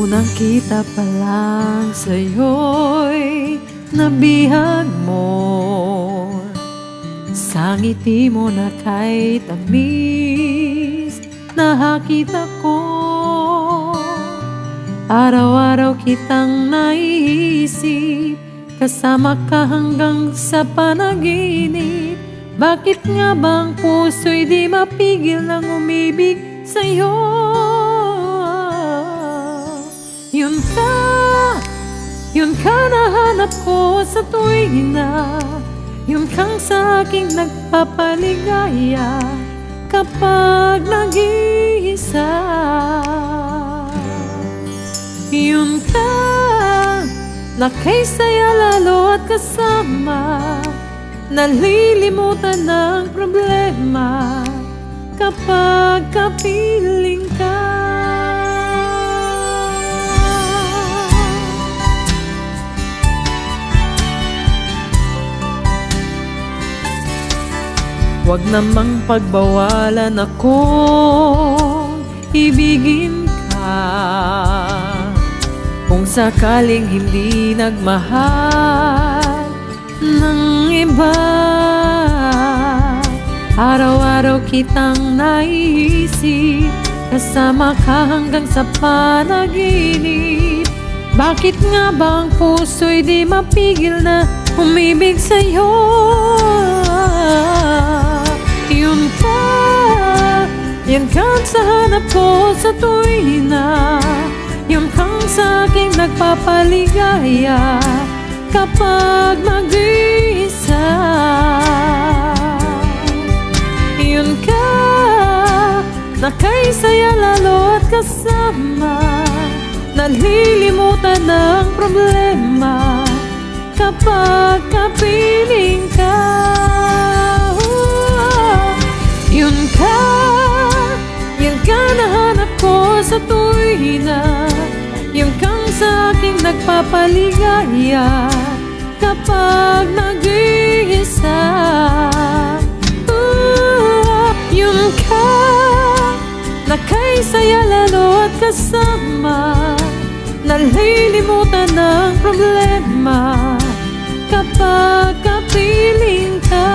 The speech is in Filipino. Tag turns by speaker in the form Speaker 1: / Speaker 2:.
Speaker 1: Unang kita pa lang sa'yo'y nabihag mo, sa ngiti mo na kay tamis nahakit ako. Araw-araw kitang naiisip, kasama ka hanggang sa panaginip. Bakit nga bang puso'y di mapigil ng umibig sa'yo? Yun ka nahanap ko sa tuwing na, yun kang sa aking nagpapaligaya kapag nag-iisa. Yun ka na kay saya lalo at kasama, nalilimutan ng problema kapag kapiling ka. Huwag namang pagbawalan akong ibigin ka, kung sakaling hindi nagmahal ng iba. Araw-araw kitang naiisip, kasama ka hanggang sa panaginip. Bakit nga ba ang puso'y di mapigil na umibig sa'yo? Yun kang sa hanap ko sa tuwing na, yun kang sa aking nagpapaligaya kapag mag-iisa. Yun ka na kay saya lalo at kasama, nalilimutan ng problema kapag kapiling ka. Yun ka nahanap ko sa tuwing na, yun kang sa aking nagpapaligaya kapag nag-iisa. Yun ka na kay saya lalo at kasama, nalilimutan ng problema kapag kapiling ka.